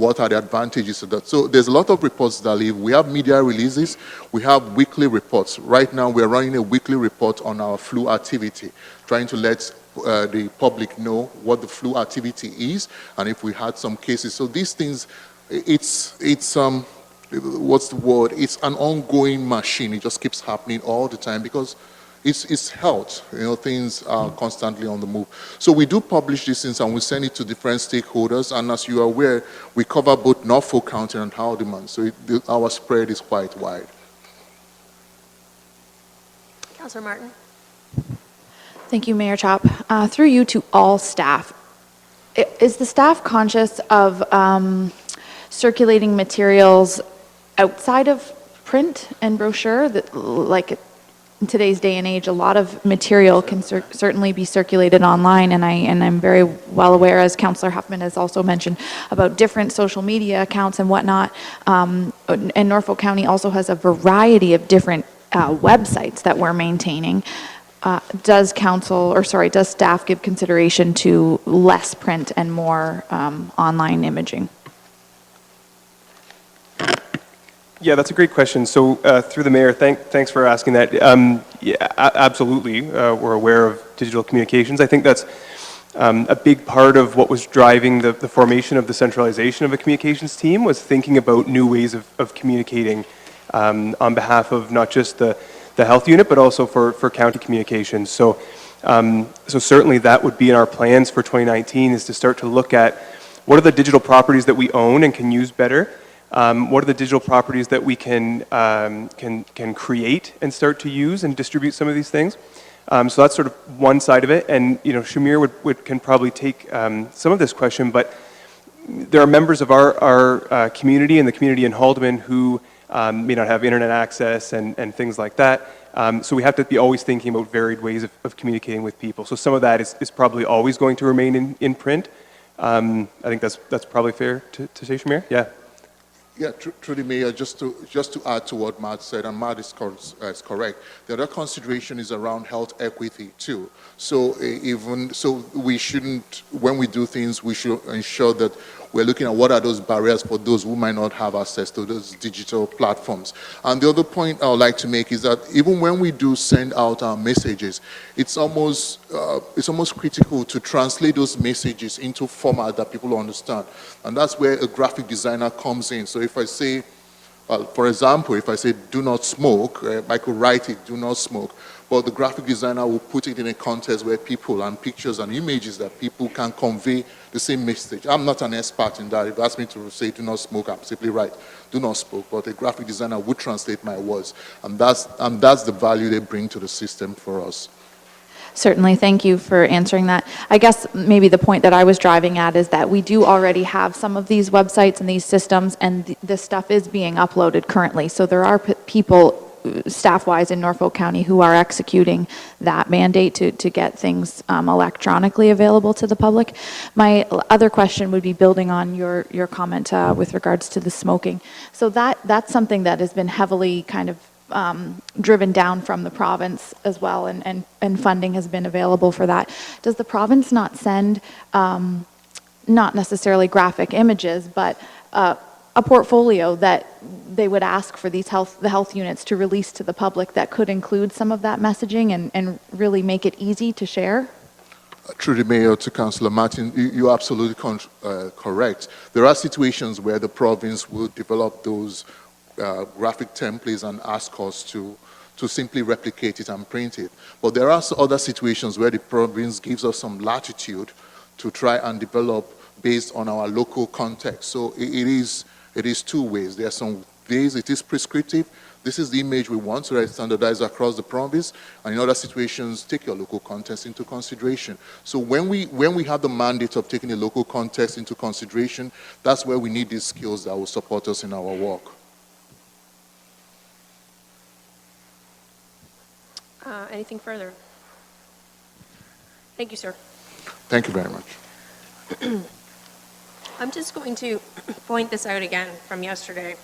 what are the advantages of that. So there's a lot of reports that leave. We have media releases. We have weekly reports. Right now, we're running a weekly report on our flu activity, trying to let the public know what the flu activity is and if we had some cases. So these things, it's what's the word? It's an ongoing machine. It just keeps happening all the time because it's health. Things are constantly on the move. So we do publish these things and we send it to different stakeholders. And as you are aware, we cover both Norfolk County and Haldimand. So our spread is quite wide. Councillor Martin. Thank you, Mayor Chop. Through you to all staff, is the staff conscious of circulating materials outside of print and brochure? That, like in today's day and age, a lot of material can certainly be circulated online, and I'm very well aware, as Councillor Huffman has also mentioned, about different social media accounts and whatnot. And Norfolk County also has a variety of different websites that we're maintaining. Does staff give consideration to less print and more online imaging? Yeah, that's a great question. So through the mayor, thanks for asking that. Yeah, absolutely, we're aware of digital communications. I think that's a big part of what was driving the formation of the centralization of a communications team, was thinking about new ways of communicating on behalf of not just the health unit, but also for county communications. So certainly that would be in our plans for 2019, is to start to look at what are the digital properties that we own and can use better. What are the digital properties that we can create and start to use and distribute some of these things? So that's sort of one side of it. And Shamir can probably take some of this question, but there are members of our community and the community in Haldimand who may not have internet access and things like that. So we have to be always thinking about varied ways of communicating with people. So some of that is probably always going to remain in print. I think that's probably fair to say, Shamir? Yeah. Yeah, truly, Mayor, just to add to what Matt said, and Matt is correct, the other consideration is around health equity too. So we shouldn't, when we do things, we should ensure that we're looking at what are those barriers for those who might not have access to those digital platforms. And the other point I would like to make is that even when we do send out our messages, it's almost critical to translate those messages into format that people understand. And that's where a graphic designer comes in. So if I say, for example, if I say do not smoke, I could write it, do not smoke, but the graphic designer will put it in a context where people and pictures and images that people can convey the same message. I'm not an expert in that. If you ask me to say do not smoke, I'm simply right, do not smoke, but a graphic designer would translate my words, and that's the value they bring to the system for us. Certainly, thank you for answering that. I guess maybe the point that I was driving at is that we do already have some of these websites and these systems, and this stuff is being uploaded currently. So there are people, staff-wise in Norfolk County, who are executing that mandate to get things electronically available to the public. My other question would be building on your comment with regards to the smoking. So that's something that has been heavily kind of driven down from the province as well, and funding has been available for that. Does the province not send, not necessarily graphic images, but a portfolio that they would ask for the health units to release to the public that could include some of that messaging and really make it easy to share? Through the Mayor to Councillor Martin, you're absolutely correct. There are situations where the province will develop those graphic templates and ask us to simply replicate it and print it. But there are other situations where the province gives us some latitude to try and develop based on our local context. So it is two ways. There are some ways it is prescriptive. This is the image we want, so that it's standardized across the province. And in other situations, take your local context into consideration. So when we have the mandate of taking the local context into consideration, that's where we need these skills that will support us in our work. Anything further? Thank you, sir. Thank you very much. I'm just going to point this out again from yesterday.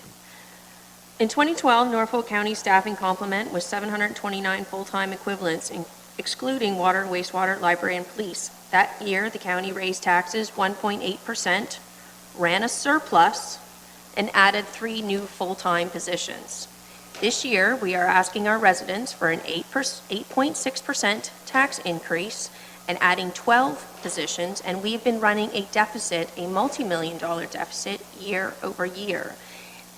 In 2012, Norfolk County staffing complement was 729 full-time equivalents, excluding water and wastewater, library, and police. That year, the county raised taxes 1.8%, ran a surplus, and added 3 new full-time positions. This year, we are asking our residents for an 8.6% tax increase and adding 12 positions, and we've been running a deficit, a multi-million-dollar deficit, year over year.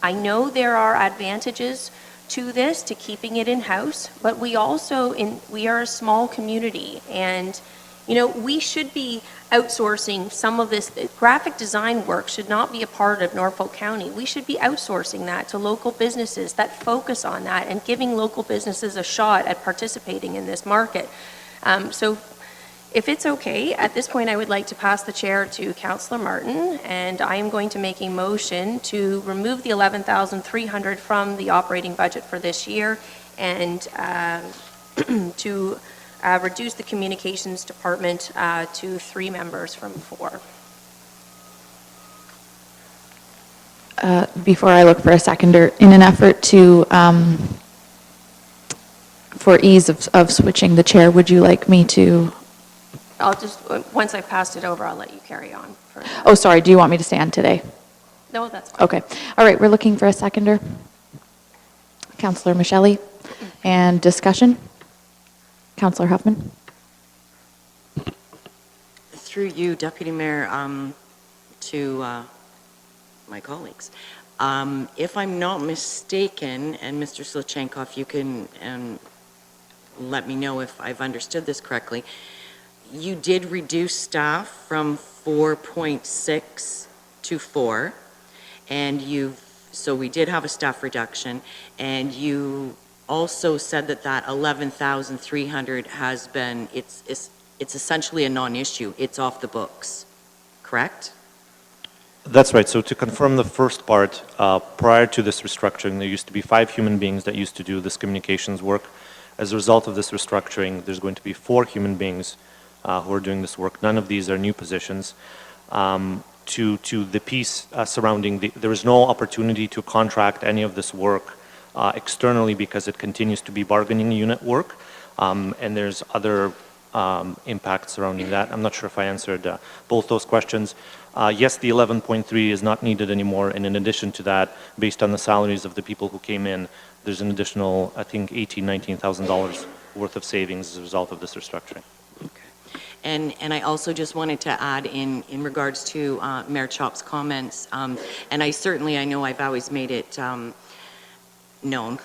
I know there are advantages to this, to keeping it in-house, but we also, we are a small community, and we should be outsourcing some of this. Graphic design work should not be a part of Norfolk County. We should be outsourcing that to local businesses that focus on that and giving local businesses a shot at participating in this market. So if it's okay, at this point I would like to pass the chair to Councillor Martin, and I am going to make a motion to remove the $11,300 from the operating budget for this year and to reduce the communications department to 3 members from 4. Before I look for a seconder, in an effort to, for ease of switching the chair, would you like me to? I'll just, once I've passed it over, I'll let you carry on. Oh, sorry, do you want me to stand today? No, that's fine. Okay. All right, we're looking for a seconder. Councillor Michelli. And discussion? Councillor Huffman. Through you, Deputy Mayor, to my colleagues. If I'm not mistaken, and Mr. Slichenkov, you can let me know if I've understood this correctly, you did reduce staff from 4.6 to 4, and so we did have a staff reduction, and you also said that 11,300 has been, it's essentially a non-issue. It's off the books, correct? That's right. So to confirm the first part, prior to this restructuring, there used to be 5 human beings that used to do this communications work. As a result of this restructuring, there's going to be 4 human beings who are doing this work. None of these are new positions. To the piece surrounding, there is no opportunity to contract any of this work externally because it continues to be bargaining unit work, and there's other impacts surrounding that. I'm not sure if I answered both those questions. Yes, the 11.3 is not needed anymore, and in addition to that, based on the salaries of the people who came in, there's an additional, I think, $18,000, $19,000 worth of savings as a result of this restructuring. And I also just wanted to add in regards to Mayor Chop's comments, and I know I've always made it known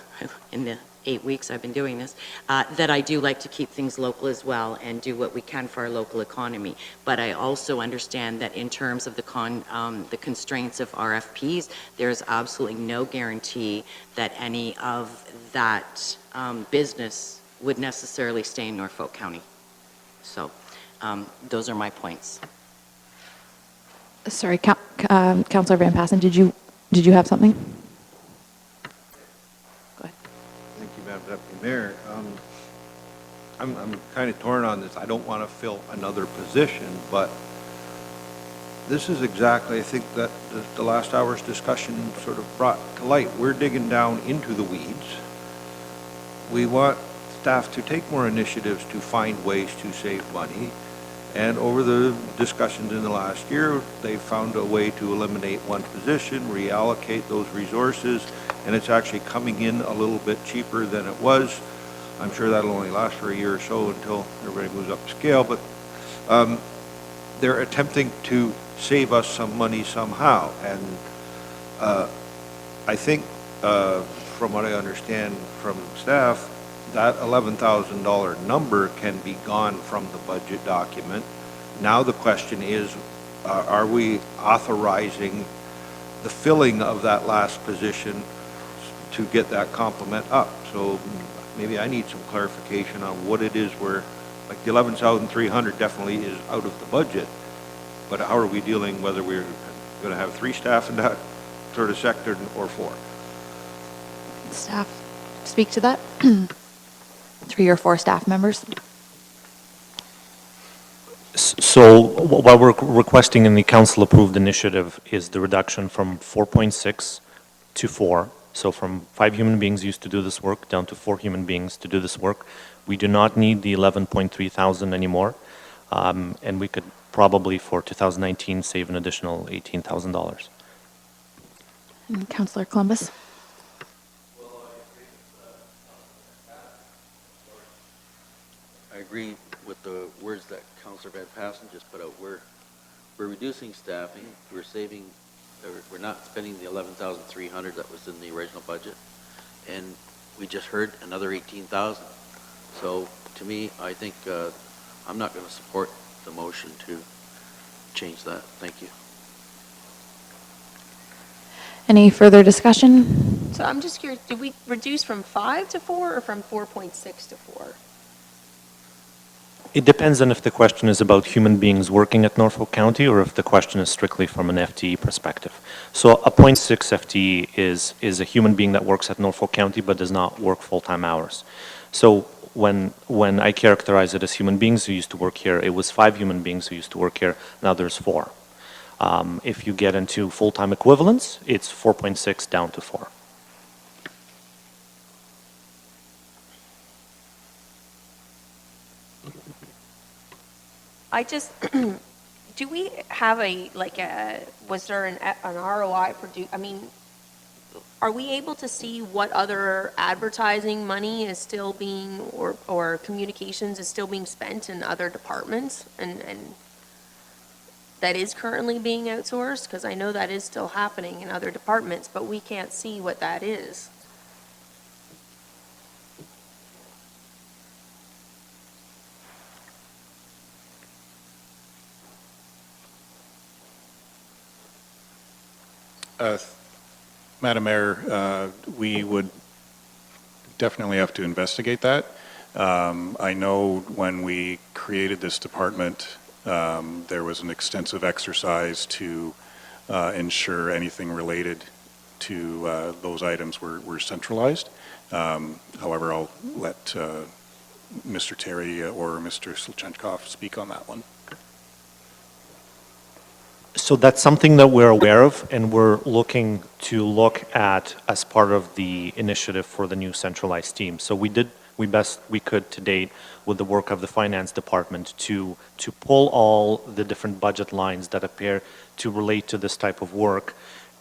in the 8 weeks I've been doing this, that I do like to keep things local as well and do what we can for our local economy. But I also understand that in terms of the constraints of RFPs, there's absolutely no guarantee that any of that business would necessarily stay in Norfolk County. So those are my points. Sorry, Councillor Van Passen, did you have something? Go ahead. Thank you, Madam Deputy Mayor. I'm kind of torn on this. I don't want to fill another position, but this is exactly, I think, that the last hour's discussion sort of brought to light. We're digging down into the weeds. We want staff to take more initiatives to find ways to save money. And over the discussions in the last year, they found a way to eliminate one position, reallocate those resources, and it's actually coming in a little bit cheaper than it was. I'm sure that'll only last for a year or so until everybody moves up to scale, but they're attempting to save us some money somehow. And I think, from what I understand from staff, that $11,000 number can be gone from the budget document. Now the question is, are we authorizing the filling of that last position to get that complement up? So maybe I need some clarification on what it is where, like the 11,300 definitely is out of the budget, but how are we dealing whether we're going to have 3 staff in that sort of sector or 4? Staff speak to that? 3 or 4 staff members? So what we're requesting in the council-approved initiative is the reduction from 4.6 to 4. So from 5 human beings used to do this work down to 4 human beings to do this work. We do not need the 11.3 thousand anymore, and we could probably for 2019 save an additional $18,000. And Councillor Columbus? I agree with the words that Councillor Van Passen just put out. We're reducing staffing, we're saving, or we're not spending the 11,300 that was in the original budget, and we just heard another 18,000. So to me, I think I'm not going to support the motion to change that. Thank you. Any further discussion? So I'm just curious, did we reduce from 5 to 4 or from 4.6 to 4? It depends on if the question is about human beings working at Norfolk County or if the question is strictly from an FTE perspective. So a 0.6 FTE is a human being that works at Norfolk County but does not work full-time hours. So when I characterize it as human beings who used to work here, it was 5 human beings who used to work here, now there's 4. If you get into full-time equivalents, it's 4.6 down to 4. I just, do we have was there an ROI are we able to see what other advertising money is still being, or communications is still being spent in other departments and that is currently being outsourced? Because I know that is still happening in other departments, but we can't see what that is. Madam Mayor, we would definitely have to investigate that. I know when we created this department, there was an extensive exercise to ensure anything related to those items were centralized. However, I'll let Mr. Terry or Mr. Slchenkov speak on that one. So that's something that we're aware of, and we're looking to look at as part of the initiative for the new centralized team. So we did best we could to date with the work of the finance department to pull all the different budget lines that appear to relate to this type of work,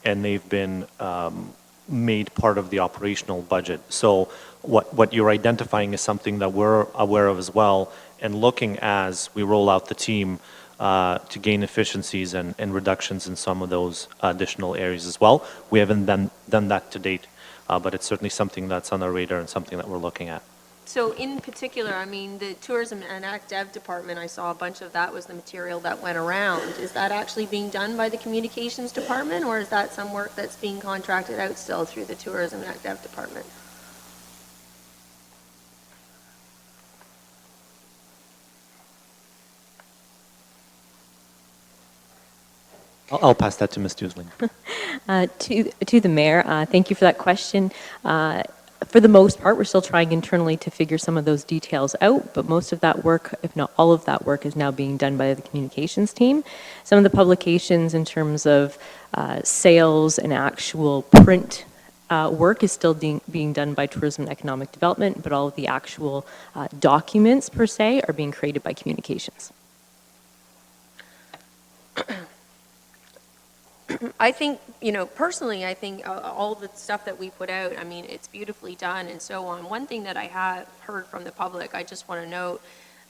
and they've been made part of the operational budget. So what you're identifying is something that we're aware of as well, and looking as we roll out the team to gain efficiencies and reductions in some of those additional areas as well. We haven't done that to date, but it's certainly something that's on our radar and something that we're looking at. So in particular, I mean, the tourism and act dev department, I saw a bunch of that was the material that went around. Is that actually being done by the communications department, or is that some work that's being contracted out still through the tourism and act dev department? I'll pass that to Ms. Dusling. To the mayor, thank you for that question. For the most part, we're still trying internally to figure some of those details out, but most of that work, if not all of that work, is now being done by the communications team. Some of the publications in terms of sales and actual print work is still being done by Tourism and Economic Development, but all of the actual documents per se are being created by communications. I think, personally, I think all the stuff that we put out, I mean, it's beautifully done and so on. One thing that I have heard from the public, I just want to note,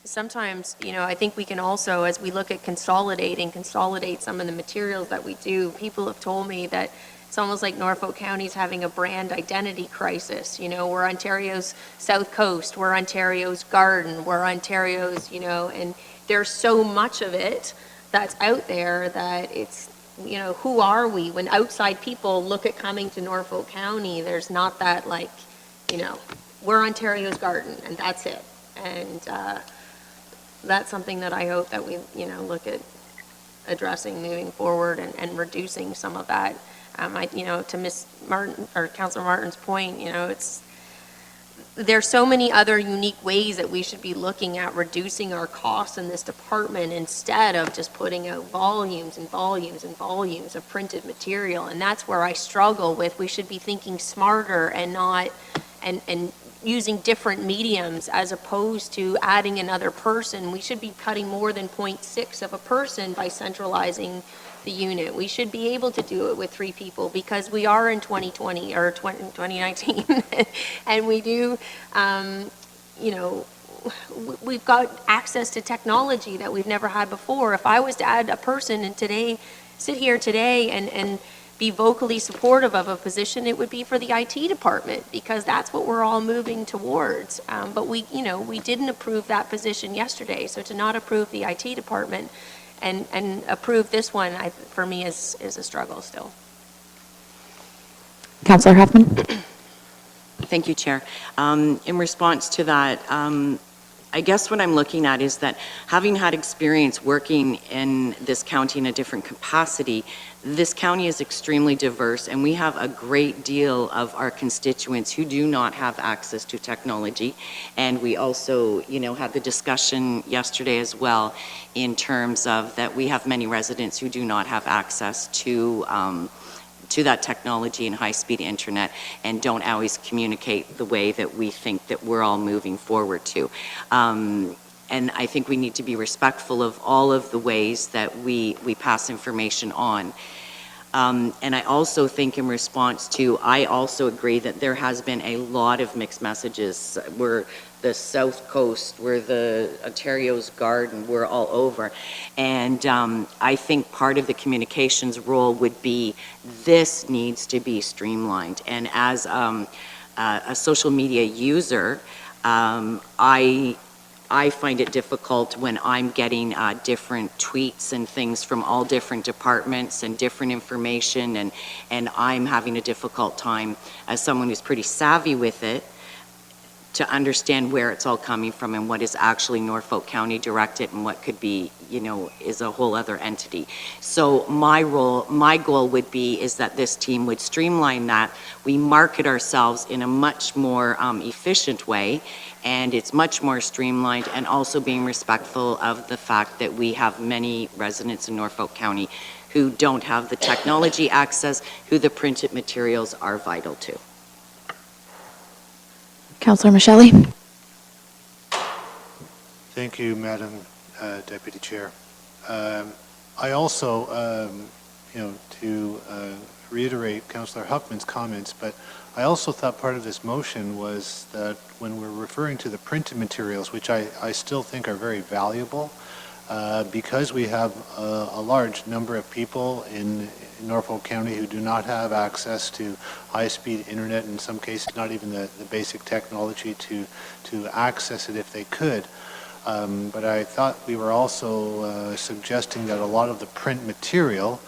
sometimes, I think we can also, as we look at consolidate some of the materials that we do, people have told me that it's almost like Norfolk County's having a brand identity crisis. We're Ontario's South Coast, we're Ontario's Garden, we're Ontario's, and there's so much of it that's out there that it's, who are we? When outside people look at coming to Norfolk County, there's not that we're Ontario's Garden and that's it. And that's something that I hope that we, look at addressing moving forward and reducing some of that. To Ms. Martin or Councilor Martin's point, there's so many other unique ways that we should be looking at reducing our costs in this department instead of just putting out volumes and volumes and volumes of printed material. And that's where I struggle with, we should be thinking smarter and not, and using different mediums as opposed to adding another person. We should be cutting more than 0.6 of a person by centralizing the unit. We should be able to do it with 3 people because we are in 2020 or 2019 and we do, you know, we've got access to technology that we've never had before. If I was to add a person and sit here today and be vocally supportive of a position, it would be for the IT department because that's what we're all moving towards. But we didn't approve that position yesterday. So to not approve the IT department and approve this one, for me, is a struggle still. Councillor Huffman? Thank you, Chair. In response to that, I guess what I'm looking at is that having had experience working in this county in a different capacity, this county is extremely diverse and we have a great deal of our constituents who do not have access to technology. And we also, had the discussion yesterday as well in terms of that we have many residents who do not have access to that technology and high-speed internet and don't always communicate the way that we think that we're all moving forward to. And I think we need to be respectful of all of the ways that we pass information on. And I also think in response to, I also agree that there has been a lot of mixed messages. We're the South Coast, we're the Ontario's Garden, we're all over. And I think part of the communications role would be this needs to be streamlined. And as a social media user, I find it difficult when I'm getting different tweets and things from all different departments and different information, and I'm having a difficult time as someone who's pretty savvy with it to understand where it's all coming from and what is actually Norfolk County directed and what could be, is a whole other entity. So my goal would be is that this team would streamline that. We market ourselves in a much more efficient way, and it's much more streamlined, and also being respectful of the fact that we have many residents in Norfolk County who don't have the technology access, who the printed materials are vital to. Councillor Michelli? Thank you, Madam Deputy Chair. I also, to reiterate Councillor Huffman's comments, but I also thought part of this motion was that when we're referring to the printed materials, which I still think are very valuable, because we have a large number of people in Norfolk County who do not have access to high-speed internet, in some cases not even the basic technology to access it if they could. But I thought we were also suggesting that a lot of the print material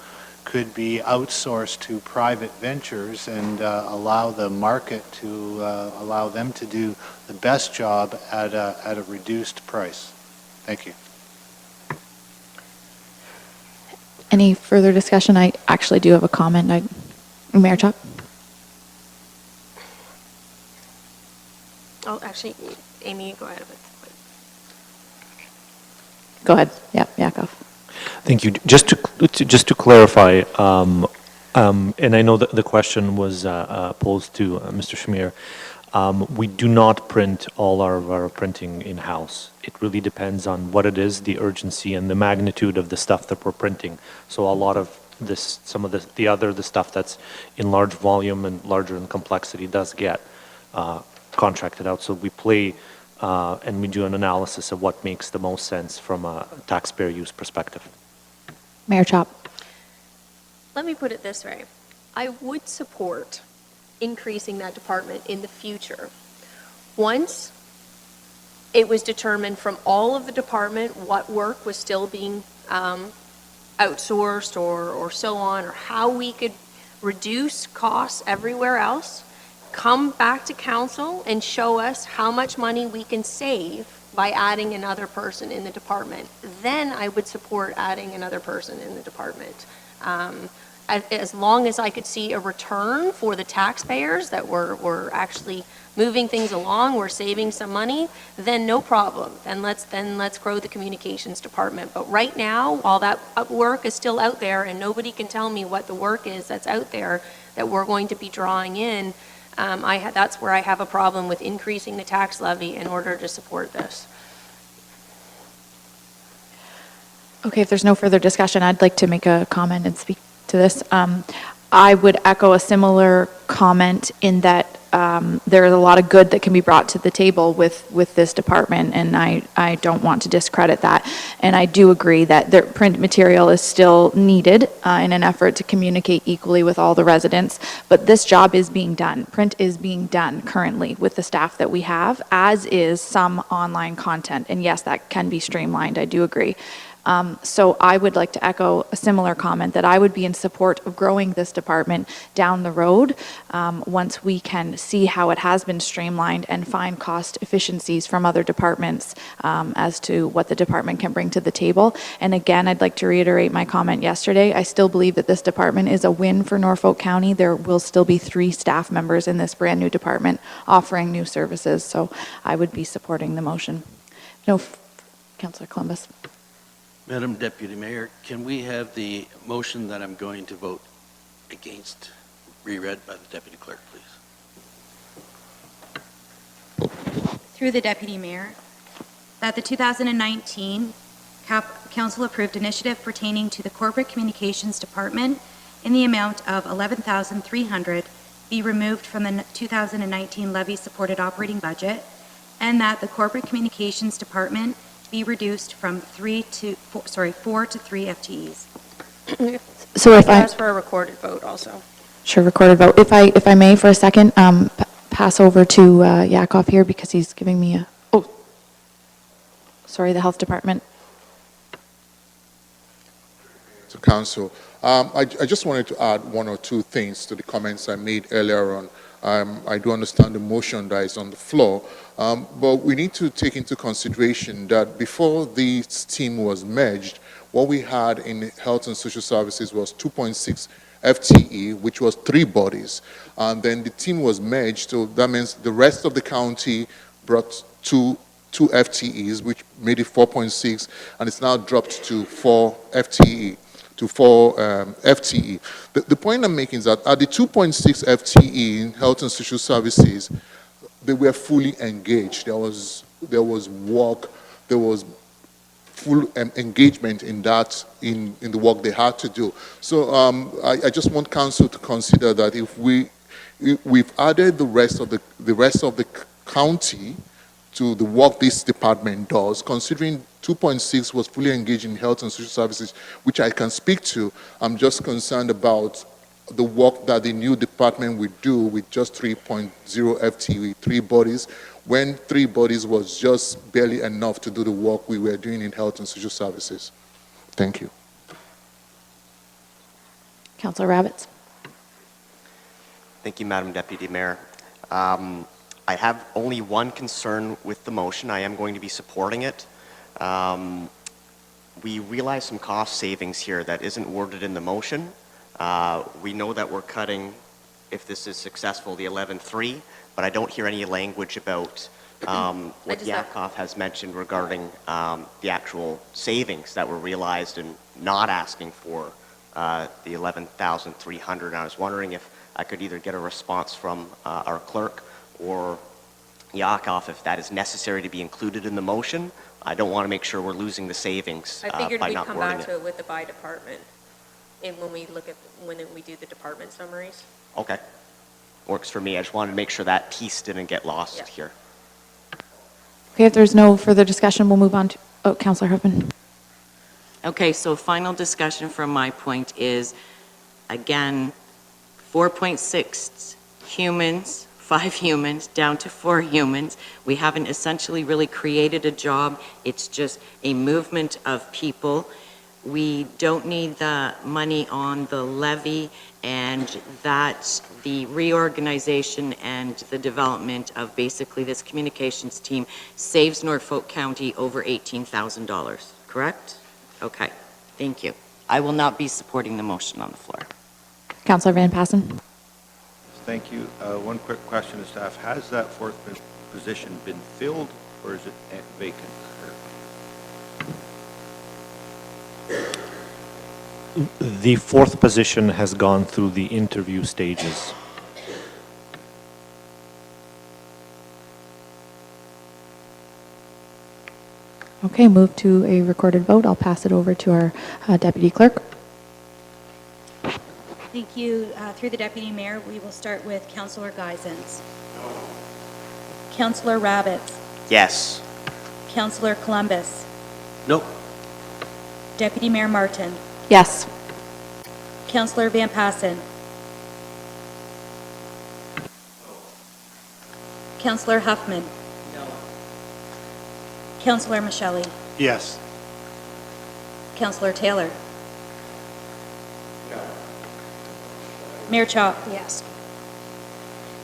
could be outsourced to private ventures and allow the market to allow them to do the best job at a reduced price. Thank you. Any further discussion? I actually do have a comment. Mayor Chop? Oh, actually, Amy, go ahead. Go ahead. Yeah, Yakov. Thank you. Just to clarify, and I know that the question was posed to Mr. Schmier. We do not print all our printing in-house. It really depends on what it is, the urgency and the magnitude of the stuff that we're printing. So a lot of this, some of the stuff that's in large volume and larger in complexity does get contracted out. So we play and we do an analysis of what makes the most sense from a taxpayer use perspective. Mayor Chop. Let me put it this way. I would support increasing that department in the future. Once it was determined from all of the department what work was still being outsourced or so on, or how we could reduce costs everywhere else, come back to council and show us how much money we can save by adding another person in the department. Then I would support adding another person in the department. As long as I could see a return for the taxpayers that we're actually moving things along, we're saving some money, then no problem. Then let's grow the communications department. But right now, while that work is still out there and nobody can tell me what the work is that's out there that we're going to be drawing in, That's where I have a problem with increasing the tax levy in order to support this. Okay, if there's no further discussion, I'd like to make a comment and speak to this. I would echo a similar comment in that there is a lot of good that can be brought to the table with this department, and I don't want to discredit that. And I do agree that the print material is still needed in an effort to communicate equally with all the residents, but this job is being done. Print is being done currently with the staff that we have, as is some online content. And yes, that can be streamlined, I do agree. So I would like to echo a similar comment that I would be in support of growing this department down the road once we can see how it has been streamlined and find cost efficiencies from other departments as to what the department can bring to the table. And again, I'd like to reiterate my comment yesterday. I still believe that this department is a win for Norfolk County. There will still be 3 staff members in this brand new department offering new services. So I would be supporting the motion. No, Councillor Columbus. Madam Deputy Mayor, can we have the motion that I'm going to vote against reread by the Deputy Clerk, please? Through the Deputy Mayor, that the 2019 Council-approved initiative pertaining to the Corporate Communications Department in the amount of $11,300 be removed from the 2019 levy-supported operating budget, and that the Corporate Communications Department be reduced from 4 to 3 FTEs. So if I ask for a recorded vote also. Sure, recorded vote. If I may for a second, pass over to Yakov here because he's giving me the Health Department. To Council, I just wanted to add 1 or 2 things to the comments I made earlier on. I do understand the motion that is on the floor, but we need to take into consideration that before this team was merged, what we had in Health and Social Services was 2.6 FTE, which was 3 bodies. And then the team was merged, so that means the rest of the county brought 2 FTEs, which made it 4.6, and it's now dropped to 4 FTE. The point I'm making is that at the 2.6 FTE in Health and Social Services, they were fully engaged. There was work, there was full engagement in that, in the work they had to do. So I just want Council to consider that if we've added the rest of the county to the work this department does, considering 2.6 was fully engaged in Health and Social Services, which I can speak to. I'm just concerned about the work that the new department would do with just 3.0 FTE, 3 bodies, when 3 bodies was just barely enough to do the work we were doing in Health and Social Services. Thank you. Councillor Rabbits. Thank you, Madam Deputy Mayor. I have only one concern with the motion. I am going to be supporting it. We realize some cost savings here that isn't worded in the motion. We know that we're cutting, if this is successful, the 11.3, but I don't hear any language about what Yakov has mentioned regarding the actual savings that were realized and not asking for the 11,300. I was wondering if I could either get a response from our clerk or Yakov if that is necessary to be included in the motion. I don't want to make sure we're losing the savings I figured by we'd not come wording back it. to it with the by department and when we do the department summaries. Okay. Works for me. I just wanted to make sure that piece didn't get lost here. Okay, if there's no further discussion, we'll move on to, Councillor Huffman. Okay, so final discussion from my point is, again, 4.6 humans, 5 humans, down to 4 humans. We haven't essentially really created a job. It's just a movement of people. We don't need the money on the levy, and that the reorganization and the development of basically this communications team saves Norfolk County over $18,000, correct? Okay, thank you. I will not be supporting the motion on the floor. Councillor Van Passen. Thank you. One quick question to staff. Has that 4th position been filled, or is it vacant? The 4th position has gone through the interview stages. Okay, move to a recorded vote. I'll pass it over to our deputy clerk. Thank you. Through the Deputy Mayor, we will start with Councillor Geisens. Councillor Rabbits. Yes. Councillor Columbus. Nope. Deputy Mayor Martin. Yes. Councillor Van Passen. Councillor Huffman. No. Councillor Michelli. Yes. Councillor Taylor. Mayor Chop. Yes.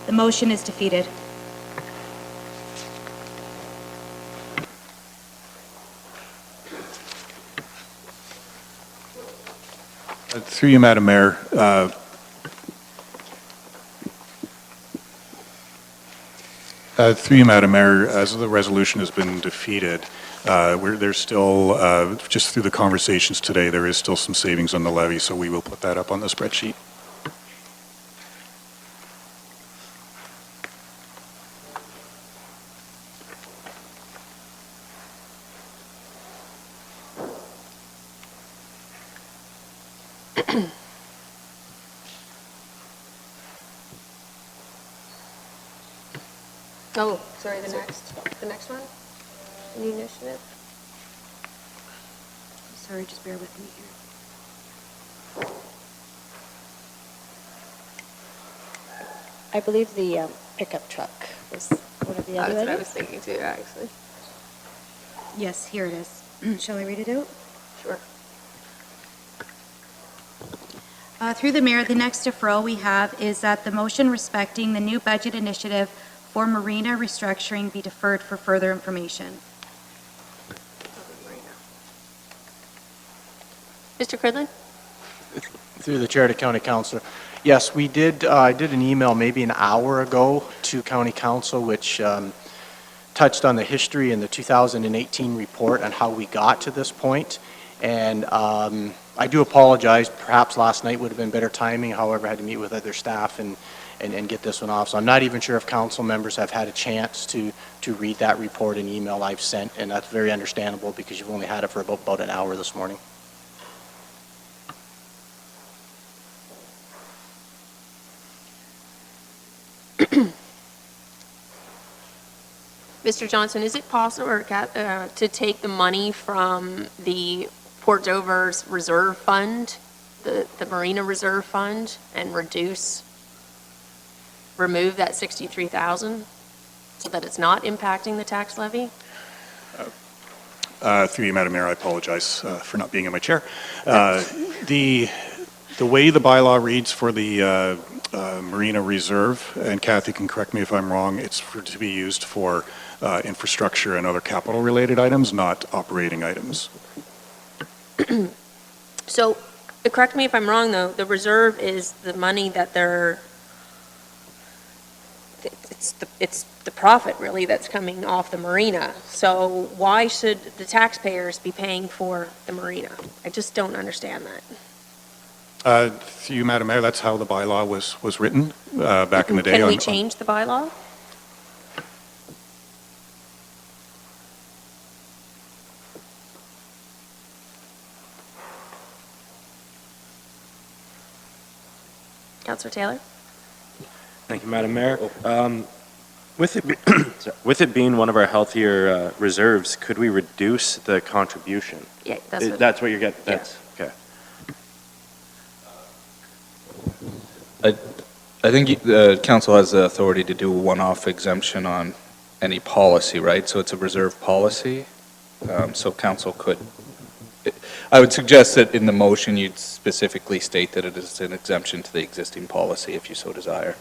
The motion is defeated. Through you, Madam Mayor, as the resolution has been defeated, there's still, just through the conversations today, there is still some savings on the levy, so we will put that up on the spreadsheet. Oh, sorry, the next one? New initiative? Sorry, just bear with me here. I believe the pickup truck was one of the other That's what I items. was thinking too, actually. Yes, here it is. Shall I read it out? Sure. Through the mayor, the next deferral we have is that the motion respecting the new budget initiative for marina restructuring be deferred for further information. Mr. Cridlin? Through the chair to county councilor. Yes, we did, I did an email maybe an hour ago to county council, which touched on the history in the 2018 report and how we got to this point. And I do apologize, perhaps last night would have been better timing, however, I had to meet with other staff and get this one off. So I'm not even sure if council members have had a chance to read that report and email I've sent, and that's very understandable because you've only had it for about an hour this morning. Mr. Johnson, is it possible to take the money from the Port Dover's reserve fund, the Marina Reserve Fund, and remove that 63,000 so that it's not impacting the tax levy? Through you, Madam Mayor, I apologize for not being in my chair. The way the bylaw reads for the Marina Reserve, and Kathy can correct me if I'm wrong, it's to be used for infrastructure and other capital-related items, not operating items. So, correct me if I'm wrong, though, the reserve is the money that it's the profit, really, that's coming off the marina. So why should the taxpayers be paying for the marina? I just don't understand that. Through you, Madam Mayor, that's how the bylaw was written back in the day. Can we change the bylaw? Councillor Taylor? Thank you, Madam Mayor. With it being one of our healthier reserves, could we reduce the contribution? Yeah, that's what you're getting. That's okay. I think the council has the authority to do a one-off exemption on any policy, right? So it's a reserve policy. So council could, I would suggest that in the motion you'd specifically state that it is an exemption to the existing policy if you so desire.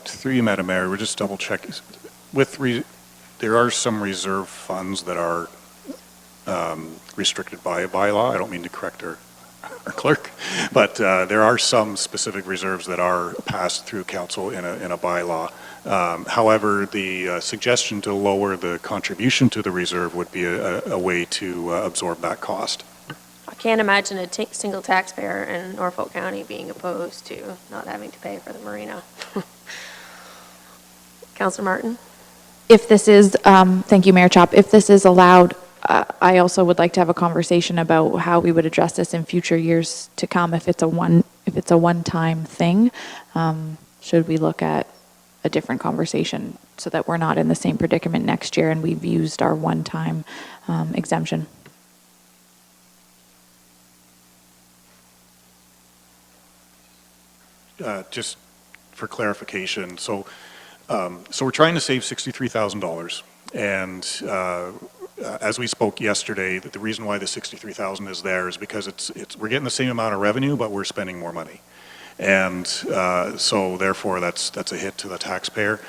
Through you, Madam Mayor, we're just double checking. There are some reserve funds that are restricted by a bylaw. I don't mean to correct our clerk, but there are some specific reserves that are passed through council in a bylaw. However, the suggestion to lower the contribution to the reserve would be a way to absorb that cost. I can't imagine a single taxpayer in Norfolk County being opposed to not having to pay for the marina. Councillor Martin? If this is, thank you, Mayor Chop, if this is allowed, I also would like to have a conversation about how we would address this in future years to come. If it's a one-time thing, should we look at a different conversation so that we're not in the same predicament next year and we've used our one-time exemption? Just for clarification, so we're trying to save $63,000, and as we spoke yesterday, the reason why the $63,000 is there is because we're getting the same amount of revenue, but we're spending more money, and so therefore that's a hit to the taxpayer.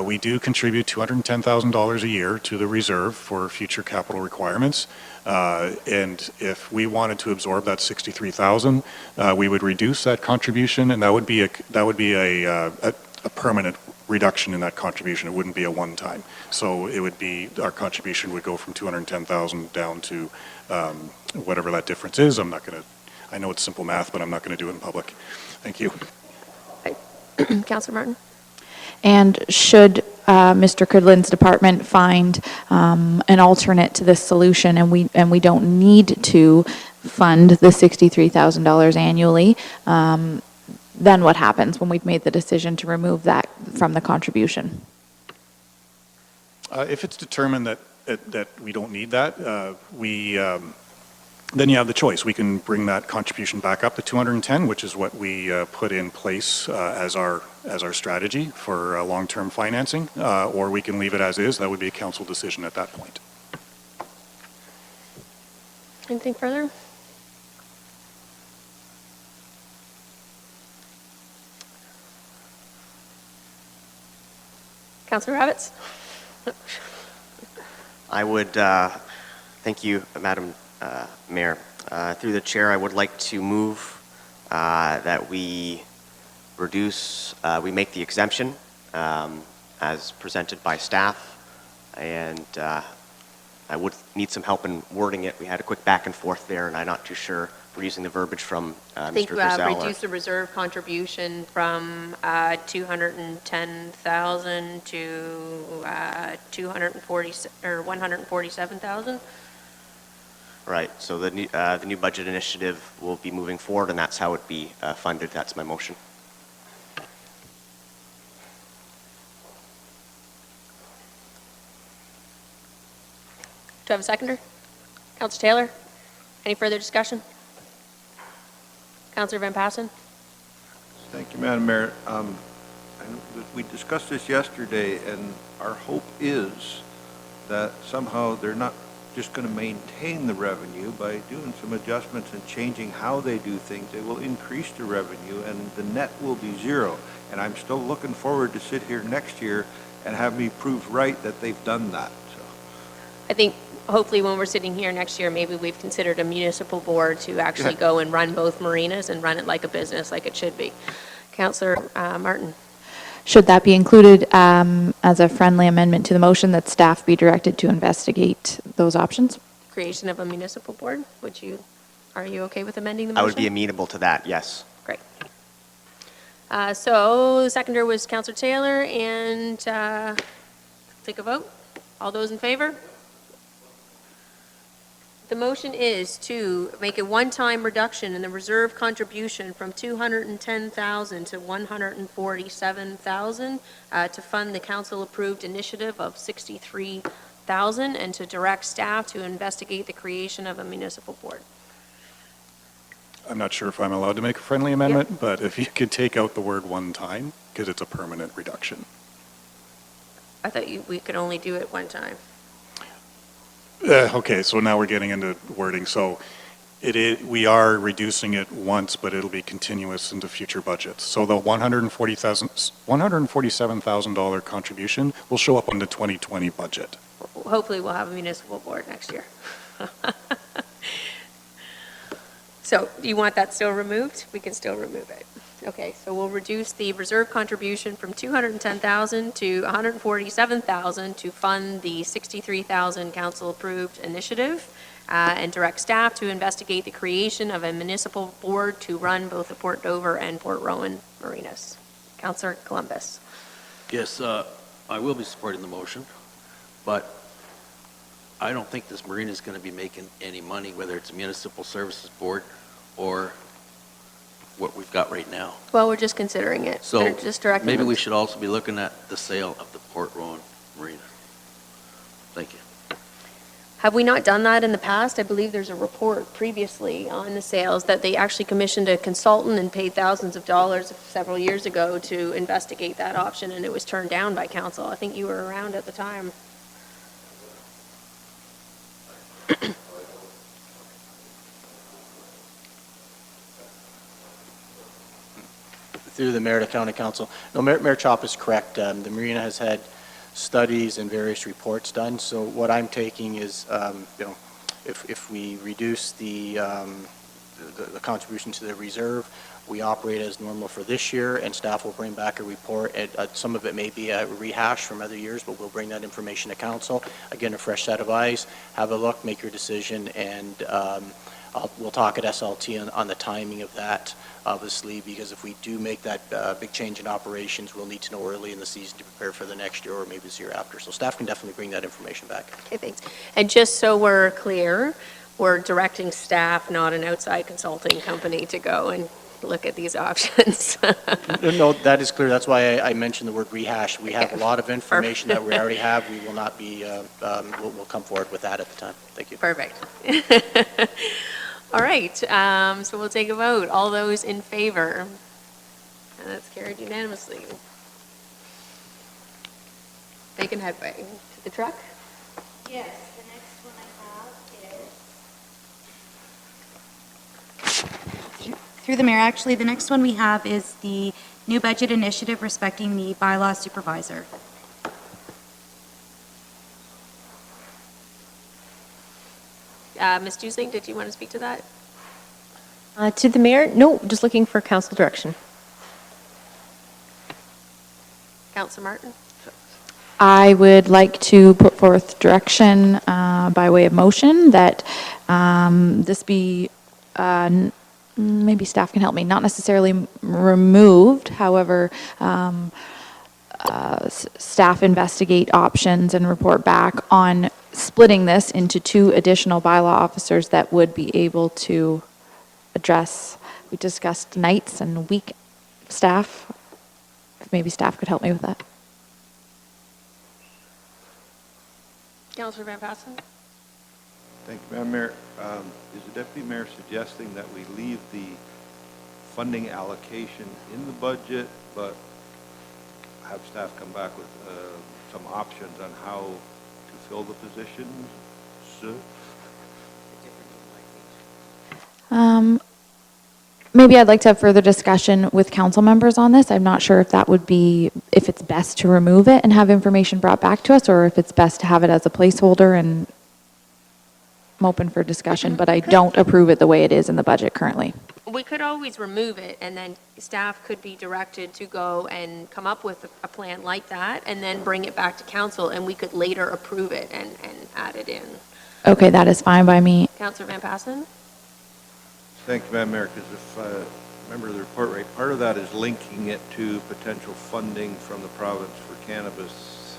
We do contribute $210,000 a year to the reserve for future capital requirements. And if we wanted to absorb that 63,000, we would reduce that contribution, and that would be a permanent reduction in that contribution. It wouldn't be a one-time. So it would be, our contribution would go from 210,000 down to whatever that difference is. I'm not going to, I know it's simple math, but I'm not going to do it in public. Thank you. Councillor Martin? And should Mr. Cridland's department find an alternate to this solution and we don't need to fund the $63,000 annually, then what happens when we've made the decision to remove that from the contribution? If it's determined that we don't need that, then you have the choice. We can bring that contribution back up to 210, which is what we put in place as our strategy for long-term financing, or we can leave it as is. That would be a council decision at that point. Anything further? Councillor Rabbits? I would, thank you, Madam Mayor. Through the chair, I would like to move that we reduce, we make the exemption as presented by staff, and I would need some help in wording it. We had a quick back and forth there, and I'm not too sure we're using the verbiage from I think Mr. Grisell. reduce the reserve contribution from 210,000 to 240 or 147,000. Right, so the new budget initiative will be moving forward, and that's how it be funded. That's my motion. Do I have a seconder? Councillor Taylor? Any further discussion? Councillor Van Passen? Thank you, Madam Mayor. We discussed this yesterday, and our hope is that somehow they're not just going to maintain the revenue by doing some adjustments and changing how they do things. They will increase the revenue, and the net will be zero. And I'm still looking forward to sit here next year and have me proved right that they've done that. So I think hopefully when we're sitting here next year, maybe we've considered a municipal board to actually go and run both marinas and run it like a business, like it should be. Councillor Martin? Should that be included as a friendly amendment to the motion that staff be directed to investigate those options? Creation of a municipal board, are you okay with amending the motion? I would be amenable to that, yes. Great. So the seconder was Councillor Taylor, and take a vote. All those in favor? The motion is to make a one-time reduction in the reserve contribution from 210,000 to 147,000 to fund the council-approved initiative of 63,000 and to direct staff to investigate the creation of a municipal board. I'm not sure if I'm allowed to make a friendly amendment, but if you could take out the word one time, because it's a permanent reduction. I thought we could only do it one time. Okay, so now we're getting into wording. So we are reducing it once, but it'll be continuous into future budgets. So the $147,000 contribution will show up on the 2020 budget. Hopefully we'll have a municipal board next year. So do you want that still removed? We can still remove it. Okay, so we'll reduce the reserve contribution from 210,000 to 147,000 to fund the 63,000 council-approved initiative and direct staff to investigate the creation of a municipal board to run both the Port Dover and Port Rowan marinas. Councillor Columbus. Yes, I will be supporting the motion, but I don't think this marina is going to be making any money, whether it's a municipal services board or what we've got right now. Well, we're just considering it. So They're just directing maybe them we to- should also be looking at the sale of the Port Rowan Marina. Thank you. Have we not done that in the past? I believe there's a report previously on the sales that they actually commissioned a consultant and paid thousands of dollars several years ago to investigate that option, and it was turned down by council. I think you were around at the time. Through the mayor to county council. No, Mayor Chop is correct. The marina has had studies and various reports done. So what I'm taking is, if we reduce the contribution to the reserve, we operate as normal for this year, and staff will bring back a report. Some of it may be a rehash from other years, but we'll bring that information to council. Again, a fresh set of eyes. Have a look, make your decision, and we'll talk at SLT on the timing of that, obviously, because if we do make that big change in operations, we'll need to know early in the season to prepare for the next year or maybe this year after. So staff can definitely bring that information back. Okay, thanks. And just so we're clear, we're directing staff, not an outside consulting company, to go and look at these options. No, that is clear. That's why I mentioned the word rehash. We have a lot of information that we already have. We will not be, we'll come forward with that at the time. Thank you. Perfect. All right, so we'll take a vote. All those in favor? And that's carried unanimously. Making headway. To the truck? Yes, the next one I have is, through the mayor, actually, the next one we have is the new budget initiative respecting the bylaw supervisor. Ms. Dusling, did you want to speak to that? To the mayor? No, just looking for council direction. Councillor Martin? I would like to put forth direction by way of motion that this be, maybe staff can help me, not necessarily removed, however, staff investigate options and report back on splitting this into 2 additional bylaw officers that would be able to address, we discussed nights and week staff. If maybe staff could help me with that. Councillor Van Passen? Thank you, Madam Mayor. Is the Deputy Mayor suggesting that we leave the funding allocation in the budget, but have staff come back with some options on how to fill the positions? Maybe I'd like to have further discussion with council members on this. I'm not sure if that would be, if it's best to remove it and have information brought back to us, or if it's best to have it as a placeholder, and I'm open for discussion, but I don't approve it the way it is in the budget currently. We could always remove it, and then staff could be directed to go and come up with a plan like that, and then bring it back to council, and we could later approve it and add it in. Okay, that is fine by me. Councillor Van Passen? Thank you, Madam Mayor, because if I remember the report right, part of that is linking it to potential funding from the province for cannabis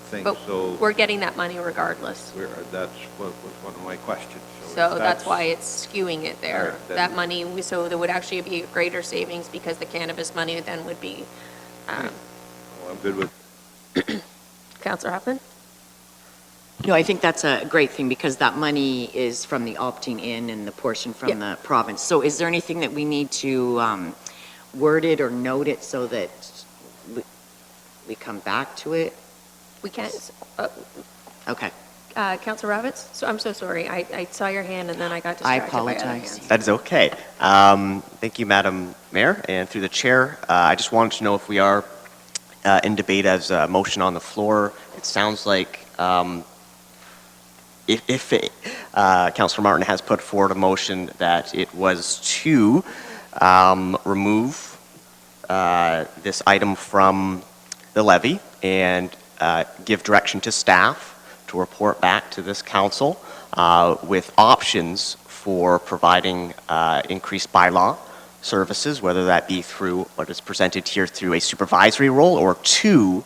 things, But so we're getting that money regardless. that's what was one of my questions. So if that's why it's skewing it there. Alright, then- That money, so there would actually be greater savings because the cannabis money then would be, Well, I'm good with Councillor Huffman? No, I think that's a great thing because that money is from the opting in and the portion from the province. So is there anything that we need to word it or note it so that we come back to it? We can't, Okay. Councillor Ravitz? So I'm so sorry. I saw your hand and then I got I distracted by other apologize. hands. That is okay. Thank you, Madam Mayor, and through the chair, I just wanted to know if we are in debate as a motion on the floor. It sounds like if Councillor Martin has put forward a motion that it was to remove this item from the levy and give direction to staff to report back to this council with options for providing increased bylaw services, whether that be through what is presented here through a supervisory role or 2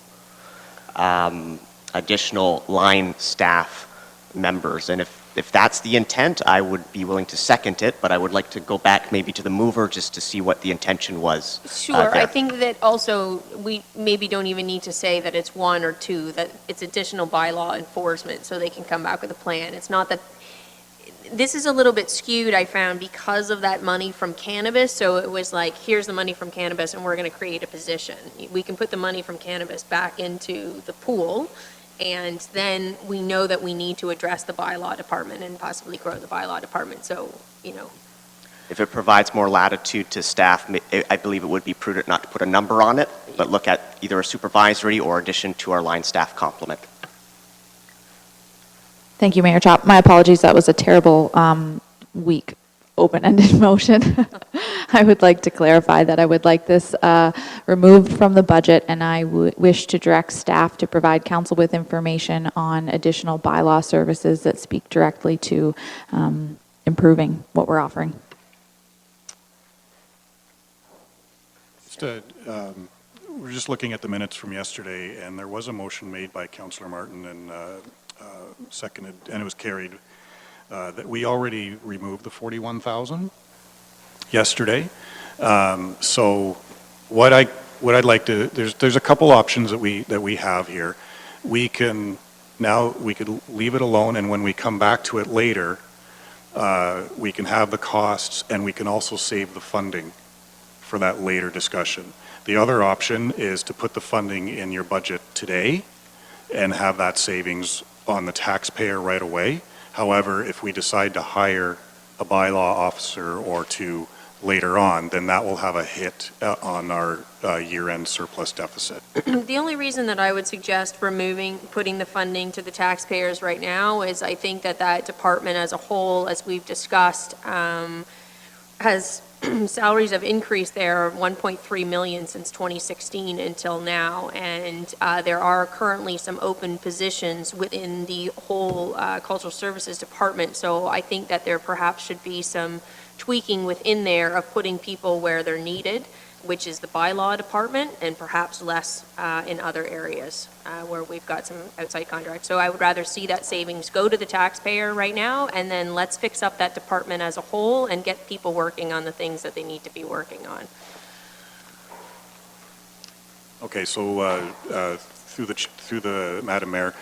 additional line staff members. And if that's the intent, I would be willing to second it, but I would like to go back maybe to the mover just to see what the intention was. Sure, there. I think that also, we maybe don't even need to say that it's one or two, that it's additional bylaw enforcement, so they can come back with a plan. It's not that, this is a little bit skewed, I found, because of that money from cannabis, so it was like, here's the money from cannabis, and we're gonna create a position. We can put the money from cannabis back into the pool, and then we know that we need to address the bylaw department and possibly grow the bylaw department, so, you know. If it provides more latitude to staff, I believe it would be prudent not to put a number on it, but look at either a supervisory or addition to our line staff complement. Thank you, Mayor Chop. My apologies, that was a terrible, weak, open-ended motion. I would like to clarify that I would like this removed from the budget, and I wish to direct staff to provide council with information on additional bylaw services that speak directly to improving what we're offering. We're just looking at the minutes from yesterday, and there was a motion made by Councillor Martin and seconded, and it was carried, that we already removed the 41,000 yesterday. So what I'd like to, there's a couple options that we have here. We could leave it alone, and when we come back to it later, we can have the costs, and we can also save the funding for that later discussion. The other option is to put the funding in your budget today and have that savings on the taxpayer right away. However, if we decide to hire a bylaw officer or two later on, then that will have a hit on our year-end surplus deficit. The only reason that I would suggest putting the funding to the taxpayers right now is I think that that department as a whole, as we've discussed, has salaries have increased there 1.3 million since 2016 until now, and there are currently some open positions within the whole cultural services department, so I think that there perhaps should be some tweaking within there of putting people where they're needed, which is the bylaw department, and perhaps less in other areas where we've got some outside contracts. So I would rather see that savings go to the taxpayer right now, and then let's fix up that department as a whole and get people working on the things that they need to be working on. Okay, so through the Madam Mayor,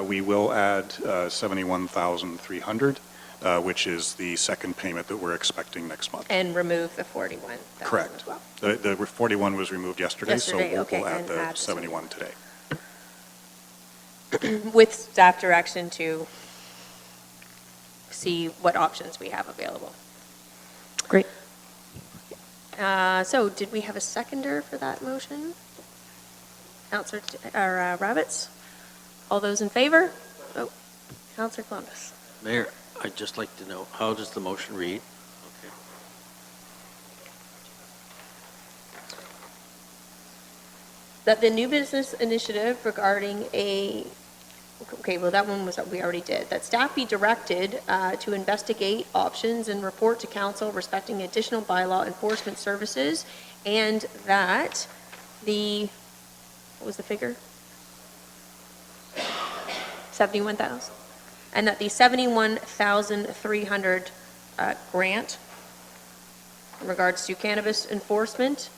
we will add 71,300, which is the second payment that we're expecting next month. And remove the 41. Correct. The 41 was removed yesterday, so okay, we'll add and the add 71 today. With staff direction to see what options we have available. Great. So did we have a seconder for that motion? Councillor Rabbits? All those in favor? Oh, Councillor Columbus. Mayor, I'd just like to know, how does the motion read? Okay. That the new business initiative regarding okay, well, that one was, we already did. That staff be directed to investigate options and report to council respecting additional bylaw enforcement services, and that what was the figure? 71,000? And that the 71,300 grant in regards to cannabis enforcement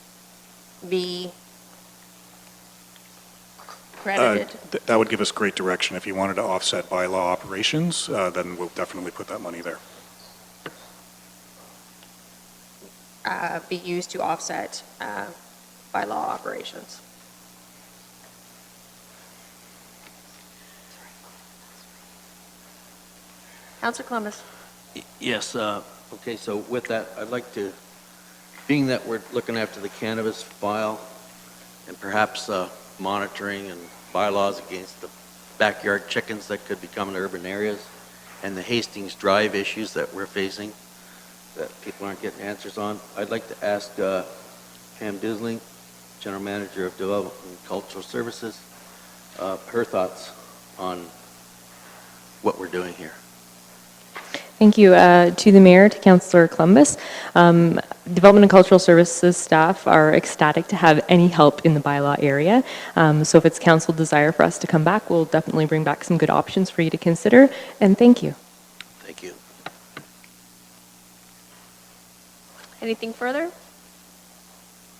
be credited? That would give us great direction. If you wanted to offset bylaw operations, then we'll definitely put that money there. Be used to offset bylaw operations. Councillor Columbus. Yes, okay, so with that, I'd like to, being that we're looking after the cannabis file and perhaps monitoring and bylaws against the backyard chickens that could become in urban areas and the Hastings Drive issues that we're facing that people aren't getting answers on, I'd like to ask Pam Disling, General Manager of Development and Cultural Services, her thoughts on what we're doing here. Thank you to the Mayor, to Councillor Columbus. Development and Cultural Services staff are ecstatic to have any help in the bylaw area. So if it's council desire for us to come back, we'll definitely bring back some good options for you to consider. And thank you. Thank you. Anything further?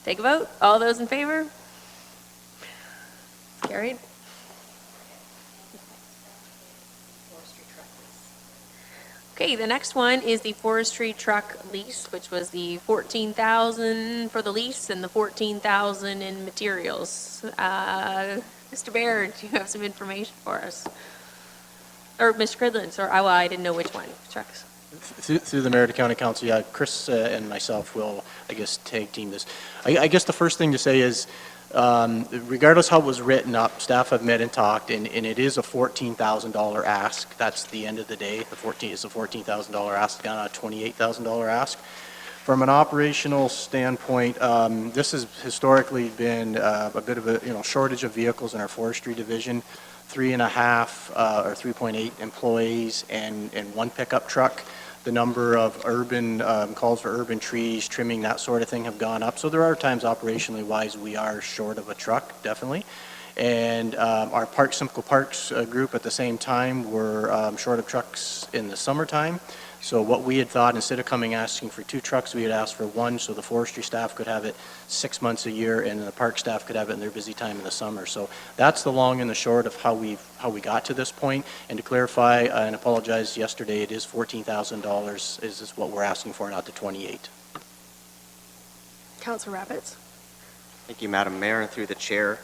Take a vote. All those in favor? Carried. Okay, the next one is the forestry truck lease, which was the 14,000 for the lease and the 14,000 in materials. Mr. Baird, do you have some information for us? Or Mr. Cridland, or I didn't know which one. Trucks. Through the mayor to county council, yeah, Chris and myself will, I guess, tag team this. I guess the first thing to say is, regardless how it was written up, staff have met and talked, and it is a $14,000 ask. That's the end of the day. It's a $14,000 ask, down a $28,000 ask. From an operational standpoint, this has historically been a bit of a shortage of vehicles in our forestry division. 3.5 or 3.8 employees and one pickup truck. The number of urban calls for urban trees, trimming, that sort of thing have gone up. So there are times operationally wise we are short of a truck, definitely. And our Simcoe Parks group at the same time were short of trucks in the summertime. So what we had thought, instead of coming asking for 2 trucks, we had asked for 1 so the forestry staff could have it 6 months a year and the park staff could have it in their busy time in the summer. So that's the long and the short of how we got to this point. And to clarify and apologize, yesterday it is $14,000 is what we're asking for, not the 28. Councilor Rabbits. Thank you, Madam Mayor, and through the chair.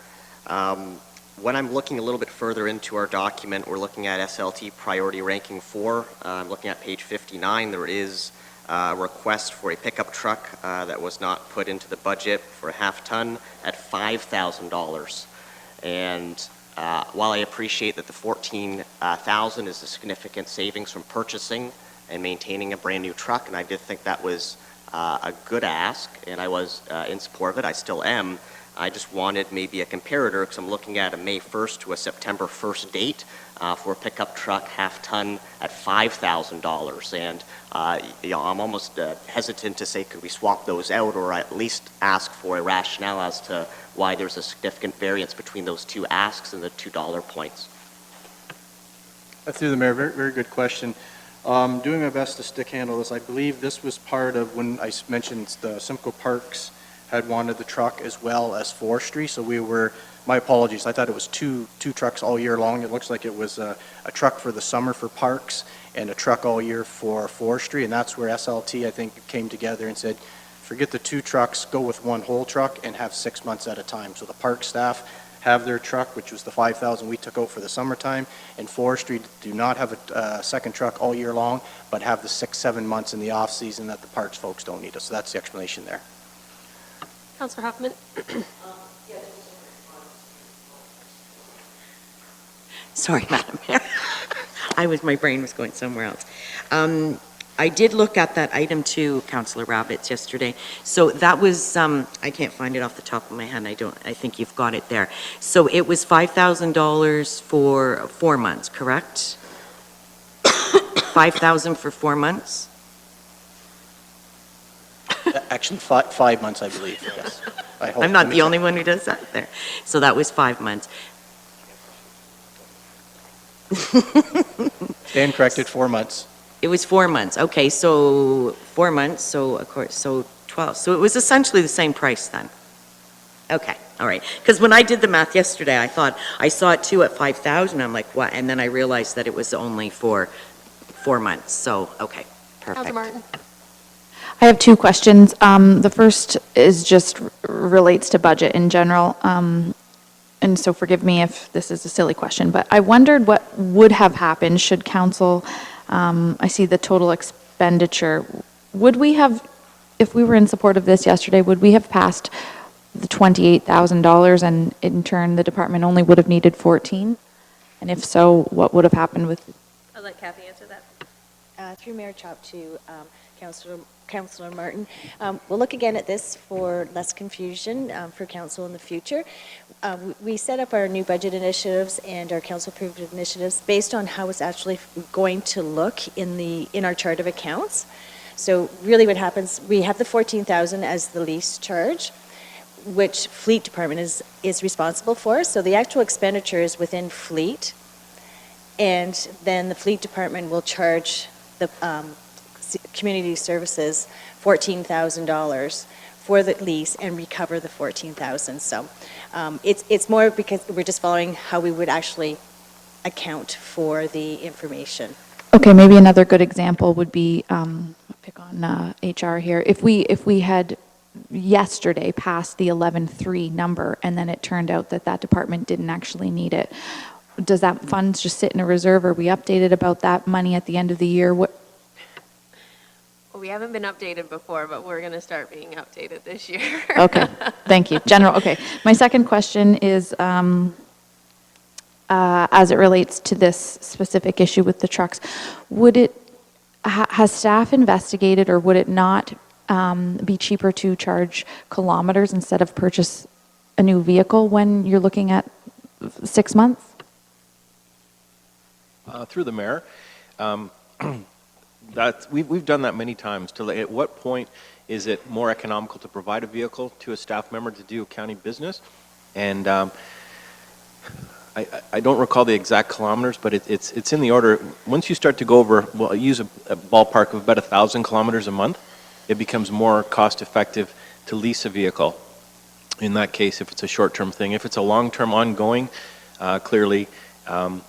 When I'm looking a little bit further into our document, we're looking at SLT priority ranking 4. I'm looking at page 59. There is a request for a pickup truck that was not put into the budget for a half-ton at $5,000. And while I appreciate that the $14,000 is a significant savings from purchasing and maintaining a brand new truck, and I did think that was a good ask, and I was in support of it, I still am. I just wanted maybe a comparator because I'm looking at a May 1st to a September 1st date for a pickup truck half-ton at $5,000. And I'm almost hesitant to say, could we swap those out or at least ask for a rationale as to why there's a significant variance between those 2 asks and the $2 points. Through the mayor, very, very good question. Doing my best to stick handle this. I believe this was part of when I mentioned the Simcoe Parks had wanted the truck as well as forestry. So we were, my apologies, I thought it was two trucks all year long. It looks like it was a truck for the summer for parks and a truck all year for forestry. And that's where SLT, I think, came together and said, forget the 2 trucks, go with 1 whole truck and have 6 months at a time. So the park staff have their truck, which was the 5,000 we took out for the summertime, and forestry do not have a second truck all year long, but have the 6-7 months in the off season that the parks folks don't need us. So that's the explanation there. Councilor Huffman. Sorry, Madam Mayor. My brain was going somewhere else. I did look at that item 2, Councilor Rabbits, yesterday. So that was, I can't find it off the top of my head. I think you've got it there. So it was $5,000 for 4 months, correct? 5,000 for 4 months? Actually, 5 months, I believe, yes. I hope. I'm not the only one who does that there. So that was 5 months. Stand corrected, 4 months. It was 4 months. Okay, so 4 months, so of course, so 12. So it was essentially the same price then. Okay, all right. Because when I did the math yesterday, I thought, I saw it too at 5,000. I'm like, what? And then I realized that it was only for 4 months. So, okay, perfect. Councilor Martin. I have 2 questions. The first is just relates to budget in general. And so forgive me if this is a silly question, but I wondered what would have happened should council, I see the total expenditure. Would we have, if we were in support of this yesterday, would we have passed the $28,000 and in turn the department only would have needed 14? And if so, what would have happened with? I'll let Kathy answer that. Through Mayor Chop to Councilor Martin. We'll look again at this for less confusion for council in the future. We set up our new budget initiatives and our council-approved initiatives based on how it's actually going to look in our chart of accounts. So really what happens, we have the 14,000 as the lease charge, which Fleet Department is responsible for. So the actual expenditure is within Fleet, and then the Fleet Department will charge the community services $14,000 for the lease and recover the 14,000. So it's more because we're just following how we would actually account for the information. Okay, maybe another good example would be, pick on HR here. If we had yesterday passed the 11.3 number, and then it turned out that that department didn't actually need it, does that funds just sit in a reserve? Are we updated about that money at the end of the year? What? Well, we haven't been updated before, but we're going to start being updated this year. Okay, thank you. General, okay. My second question is, as it relates to this specific issue with the trucks, would it, has staff investigated, or would it not be cheaper to charge kilometers instead of purchase a new vehicle when you're looking at 6 months? Through the mayor, we've done that many times. At what point is it more economical to provide a vehicle to a staff member to do county business? And I don't recall the exact kilometers, but it's in the order. Once you start to go over, well, I use a ballpark of about 1,000 kilometers a month, it becomes more cost effective to lease a vehicle. In that case, if it's a short-term thing. If it's a long-term ongoing, clearly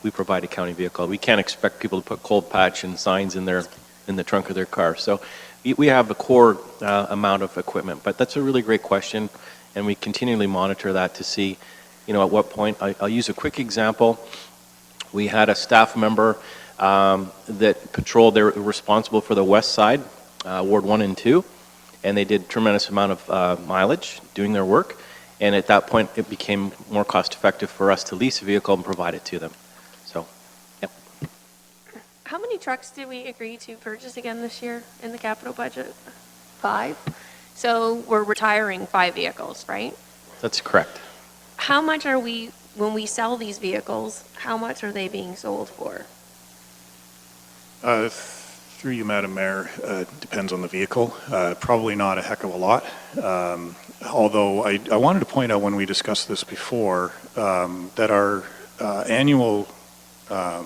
we provide a county vehicle. We can't expect people to put cold patch and signs in the trunk of their car. So we have a core amount of equipment, but that's a really great question, and we continually monitor that to see, at what point. I'll use a quick example. We had a staff member that patrolled, they were responsible for the west side, Ward 1 and 2, and they did a tremendous amount of mileage doing their work, and at that point it became more cost effective for us to lease a vehicle and provide it to them. So, yep. How many trucks did we agree to purchase again this year in the capital budget? 5? So we're retiring 5 vehicles, right? That's correct. How much are we, when we sell these vehicles, how much are they being sold for? Through you, Madam Mayor, depends on the vehicle. Probably not a heck of a lot. Although I wanted to point out when we discussed this before that our annual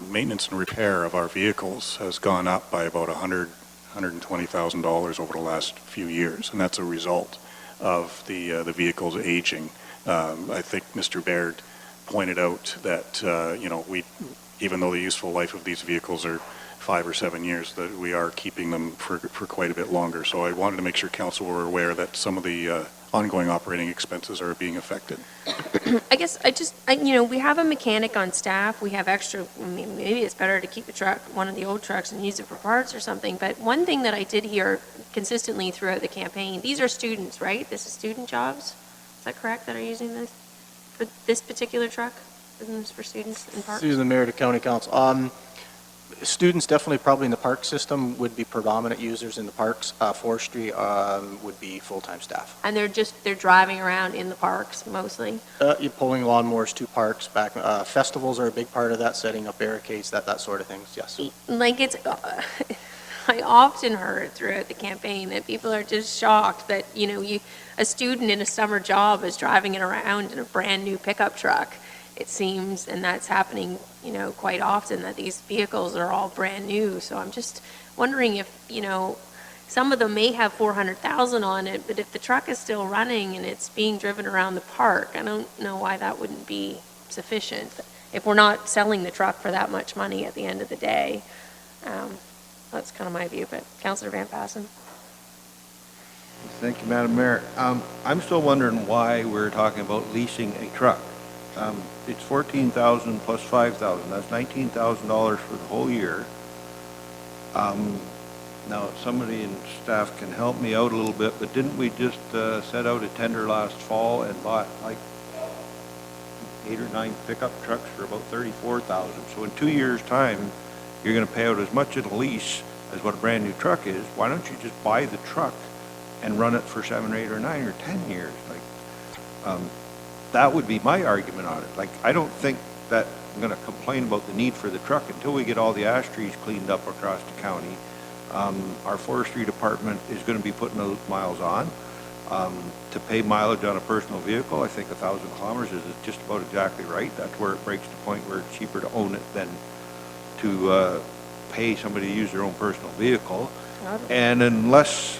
maintenance and repair of our vehicles has gone up by about $120,000 over the last few years, and that's a result of the vehicles aging. I think Mr. Baird pointed out that even though the useful life of these vehicles are 5 or 7 years, that we are keeping them for quite a bit longer. So I wanted to make sure council were aware that some of the ongoing operating expenses are being affected. I guess we have a mechanic on staff. We have extra, maybe it's better to keep a truck, one of the old trucks, and use it for parts or something. But one thing that I did hear consistently throughout the campaign, these are students, right? This is student jobs? Is that correct, that are using this for this particular truck? Isn't this for students in parks? Through the mayor to county council. Students definitely probably in the park system would be predominant users in the parks. Forestry would be full-time staff. And they're driving around in the parks mostly? You're pulling lawnmowers to parks, back. Festivals are a big part of that, setting up barricades, that sort of things, yes. Like I often heard throughout the campaign that people are just shocked that, a student in a summer job is driving it around in a brand new pickup truck. It seems, and that's happening, quite often, that these vehicles are all brand new. So I'm just wondering if, some of them may have 400,000 on it, but if the truck is still running and it's being driven around the park, I don't know why that wouldn't be sufficient. If we're not selling the truck for that much money at the end of the day, that's kind of my view. But Councillor Van Passen. Thank you, Madam Mayor. I'm still wondering why we're talking about leasing a truck. It's $14,000 plus $5,000. That's $19,000 for the whole year. Now, somebody in staff can help me out a little bit, but didn't we just set out a tender last fall and bought like 8 or 9 pickup trucks for about $34,000? So in 2 years' time, you're going to pay out as much in a lease as what a brand new truck is. Why don't you just buy the truck and run it for 7 or 8 or 9 or 10 years? That would be my argument on it. I don't think that I'm going to complain about the need for the truck until we get all the ash trees cleaned up across the county. Our forestry department is going to be putting those miles on. To pay mileage on a personal vehicle, I think 1,000 kilometers is just about exactly right. That's where it breaks the point where it's cheaper to own it than to pay somebody to use their own personal vehicle. And unless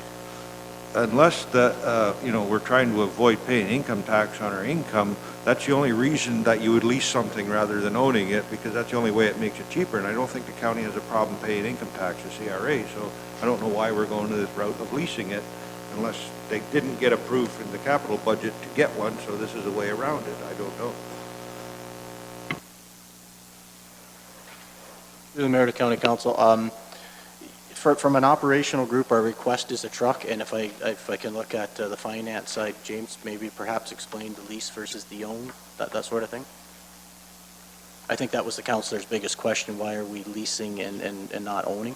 we're trying to avoid paying income tax on our income, that's the only reason that you would lease something rather than owning it, because that's the only way it makes it cheaper. And I don't think the county has a problem paying income tax to CRA, so I don't know why we're going to this route of leasing it unless they didn't get approved in the capital budget to get one, so this is a way around it. I don't know. Through the Mayor to County Council, from an operational group, our request is a truck, and if I can look at the finance side, James, maybe perhaps explain the lease versus the own, that sort of thing. I think that was the councillor's biggest question: why are we leasing and not owning?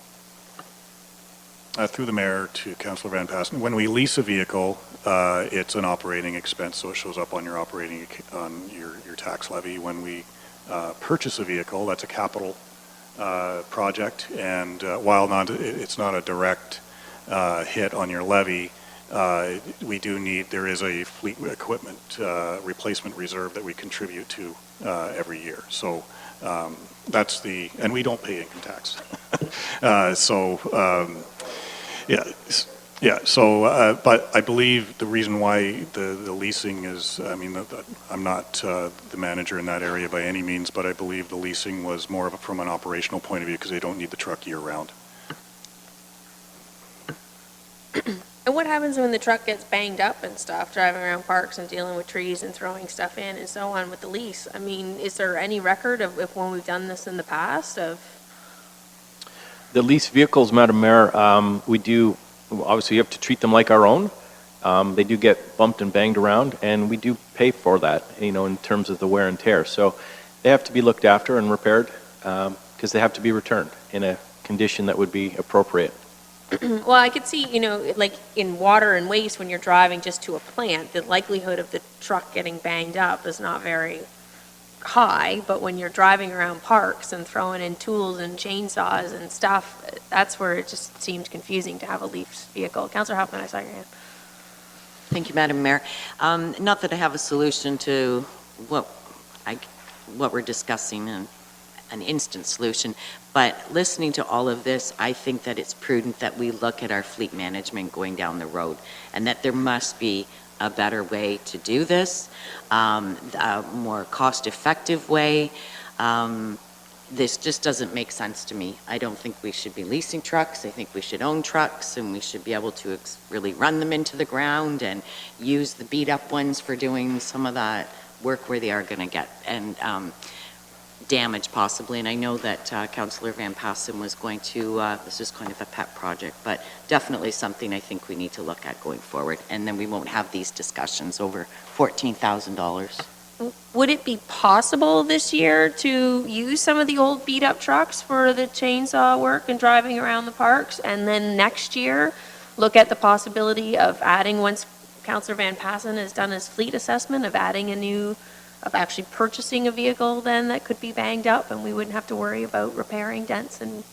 Through the mayor to Councillor Van Passen, when we lease a vehicle, it's an operating expense, so it shows up on your your tax levy. When we purchase a vehicle, that's a capital project, and while it's not a direct hit on your levy, there is a fleet equipment replacement reserve that we contribute to every year. So and we don't pay income tax. But I believe the reason why the leasing is, I'm not the manager in that area by any means, but I believe the leasing was more from an operational point of view because they don't need the truck year round. And what happens when the truck gets banged up and stuff, driving around parks and dealing with trees and throwing stuff in and so on with the lease? I mean, is there any record of if when we've done this in the past of? The leased vehicles, Madam Mayor, obviously you have to treat them like our own. They do get bumped and banged around, and we do pay for that, in terms of the wear and tear. So they have to be looked after and repaired because they have to be returned in a condition that would be appropriate. Well, I could see, like in water and waste, when you're driving just to a plant, the likelihood of the truck getting banged up is not very high, but when you're driving around parks and throwing in tools and chainsaws and stuff, that's where it just seemed confusing to have a leased vehicle. Councillor Hoffman, I saw your hand. Thank you, Madam Mayor. Not that I have a solution to what we're discussing, an instant solution, but listening to all of this, I think that it's prudent that we look at our fleet management going down the road, and that there must be a better way to do this, a more cost-effective way. This just doesn't make sense to me. I don't think we should be leasing trucks. I think we should own trucks, and we should be able to really run them into the ground and use the beat-up ones for doing some of that work where they are going to get damage possibly. And I know that Councillor Van Passen was going to, this is kind of a pet project, but definitely something I think we need to look at going forward. And then we won't have these discussions over $14,000. Would it be possible this year to use some of the old beat-up trucks for the chainsaw work and driving around the parks, and then next year look at the possibility of adding, once Councillor Van Passen has done his fleet assessment, of adding of actually purchasing a vehicle then that could be banged up and we wouldn't have to worry about repairing dents? And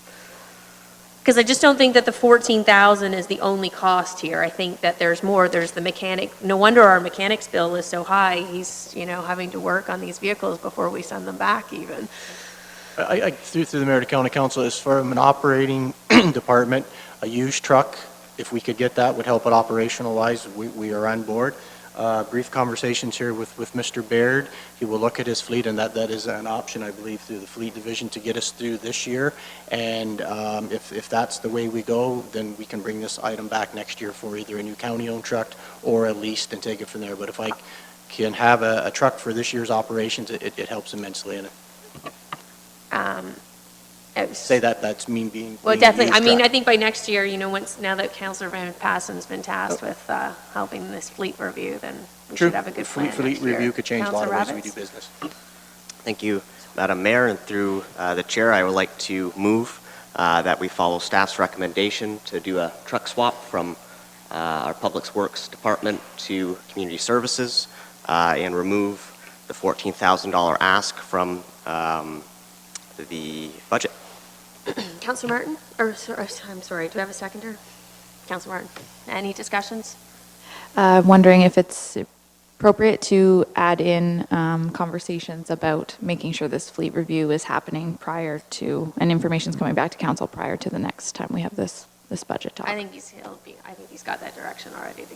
because I just don't think that the $14,000 is the only cost here. I think that there's more. There's the mechanic. No wonder our mechanic's bill is so high. He's, having to work on these vehicles before we send them back even. Through the Mayor to County Council, as far as an operating department, a used truck, if we could get that, would help it operationalize. We are on board. Brief conversations here with Mr. Baird. He will look at his fleet, and that is an option, I believe, through the fleet division to get us through this year. And if that's the way we go, then we can bring this item back next year for either a new county-owned truck or a leased and take it from there. But if I can have a truck for this year's operations, it helps immensely in it. Say that's me being. Well, definitely. I mean, I think by next year, now that Councillor Van Passen's been tasked with helping this fleet review, then we should have a good plan. Fleet review could change a lot of ways we Rabbits? do business. Thank you, Madam Mayor, and through the chair, I would like to move that we follow staff's recommendation to do a truck swap from our Public Works Department to Community Services and remove the $14,000 ask from the budget. Councillor Martin, I'm sorry, do we have a seconder? Councillor Martin, any discussions? Wondering if it's appropriate to add in conversations about making sure this fleet review is happening prior to, and information's coming back to council prior to the next time we have this budget talk. I think he's got that direction already.